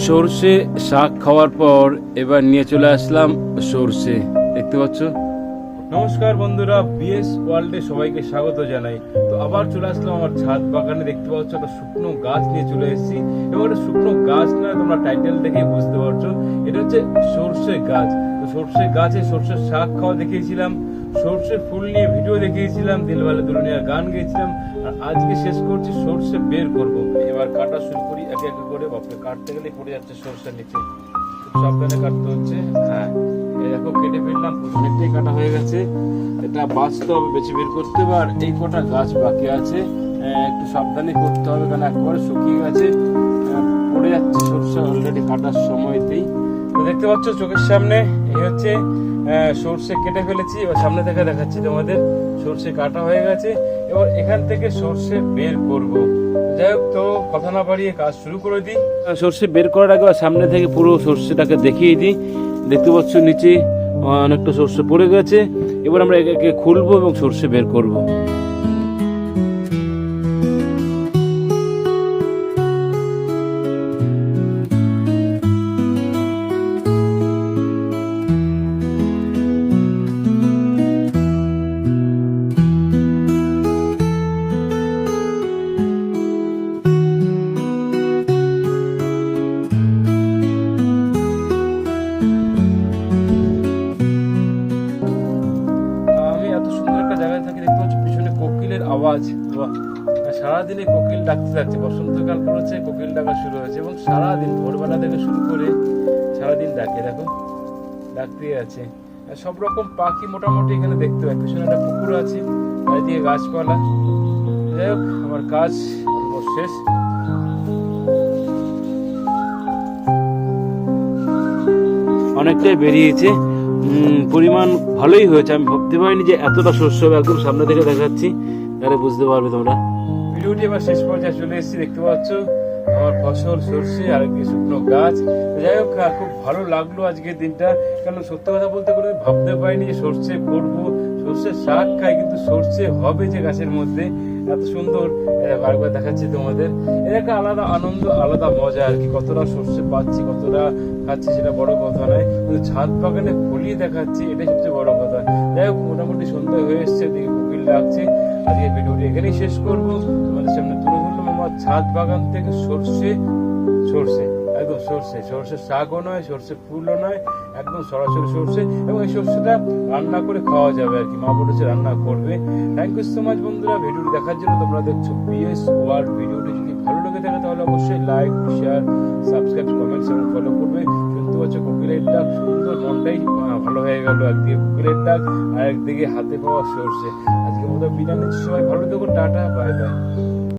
সর্ষে শাক খাওয়ার পর এবার নিয়ে চলে আসলাম সর্ষে, দেখতে পাচ্ছ। নমস্কার বন্ধুরা, বিএস ওয়ার্ল্ডে সবাইকে স্বাগত জানাই। তো আবার চলে আসলাম আমার ছাদ বাগানে। দেখতে পাচ্ছ একটা শুকনো গাছ নিয়ে চলে এসেছি, এবং একটা শুকনো গাছ না, তোমরা টাইটেল দেখে বুঝতে পারছো এটা হচ্ছে সর্ষে গাছ। তো সর্ষে গাছে সর্ষের শাক খাওয়া দেখিয়েছিলাম, সর্ষে ফুল নিয়ে ভিডিও দেখিয়েছিলাম, দিলওয়ালে দুলনিয়া গান গেয়েছিলাম, আর আজকে শেষ করছি সর্ষে বের করব। এবার কাটা শুরু করি একে একে করে। বাপরে, কাটতে গেলে পড়ে যাচ্ছে সর্ষের নিচে, খুব সাবধানে কাটতে হচ্ছে। হ্যাঁ, এই দেখো কেটে ফেললাম, অনেকটাই কাটা হয়ে গেছে। এটা বাঁচতে হবে, বেছে বের করতে হবে। আর এই কটা গাছ বাকি আছে, একটু সাবধানে করতে হবে, কারণ একবারে শুকিয়ে গেছে, পড়ে যাচ্ছে সর্ষে অলরেডি কাটার সময়তেই। তো দেখতে পাচ্ছ চোখের সামনে এই হচ্ছে সর্ষে কেটে ফেলেছি। এবার সামনে থেকে দেখাচ্ছি তোমাদের, সর্ষে কাটা হয়ে গেছে। এবার এখান থেকে সর্ষে বের করব। যাই হোক, তো কথা না বাড়িয়ে কাজ শুরু করে দিই। সর্ষে বের করার আগে সামনে থেকে পুরো সর্ষেটাকে দেখিয়ে দিই। দেখতে পাচ্ছ নিচে অনেকটা সর্ষে পড়ে গেছে। এবার আমরা একে একে খুলবো এবং সর্ষে বের করব। আওয়াজ, সারাদিনে কোকিল ডাকতে থাকছে। বসন্তকাল পড়েছে, কোকিল ডাকা শুরু হয়েছে, এবং সারাদিন ভোরবেলা থেকে শুরু করে সারাদিন ডাকে, দেখো ডাকতেই আছে। সব রকম পাখি মোটামুটি এখানে দেখতে পাই। পিছনে একটা পুকুর আছে, চারিদিকে গাছপালা। যাই হোক, আমার কাজ শেষ। অনেকটাই বেরিয়েছে, পরিমাণ ভালোই হয়েছে। আমি ভাবতে পারিনি যে এতটা শস্য হবে। একদম সামনে থেকে দেখাচ্ছি, তাহলে বুঝতে পারবে তোমরা। ভিডিওটি এবার শেষ পর্যায়ে চলে এসেছি। দেখতে পাচ্ছ আমার ফসল সর্ষে আর একটি শুকনো গাছ। যাই হোক, খুব ভালো লাগলো আজকের দিনটা, কারণ সত্য কথা বলতে করে ভাবতে পারিনি যে সর্ষে করবো, সর্ষে শাক খাই, কিন্তু সর্ষে হবে যে গাছের মধ্যে, এত সুন্দর। বারবার দেখাচ্ছি তোমাদের, এর একটা আলাদা আনন্দ, আলাদা মজা আর কি। কতটা সর্ষে পাচ্ছি, কতটা খাচ্ছি সেটা বড় কথা নয়, কিন্তু ছাদ বাগানে ফলিয়ে দেখাচ্ছি, এটাই সবচেয়ে বড় কথা। যাই হোক, মোটামুটি সন্ধ্যা হয়ে এসছে, দিকে কোকিল ডাকছে। আজকে ভিডিওটি এখানেই শেষ করবো। তোমাদের সামনে তুলে ধরলাম আমার ছাদ বাগান থেকে সর্ষে, একদম সর্ষে শাকও নয়, সর্ষে ফুলও নয়, একদম সরাসরি সর্ষে। এবং এই সর্ষেটা রান্না করে খাওয়া যাবে আর কি, মা বলেছে রান্না করবে। থ্যাংক ইউ সো মাচ বন্ধুরা ভিডিওটি দেখার জন্য। তোমরা দেখছো বিএস ওয়ার্ল্ড। ভিডিওটি যদি ভালো লেগে থাকে তাহলে অবশ্যই লাইক, শেয়ার, সাবস্ক্রাইব, কমেন্টস এবং ফলো করবে। শুনতে পাচ্ছ কোকিলের ডাক, সুন্দর, মনটাই ভালো হয়ে গেল। একদিকে কোকিলের ডাক আর একদিকে হাতে পাওয়া সর্ষে। আজকে মতো বিদায় নিচ্ছি, সবাই ভালো থেকো, টাটা, বাই বাই।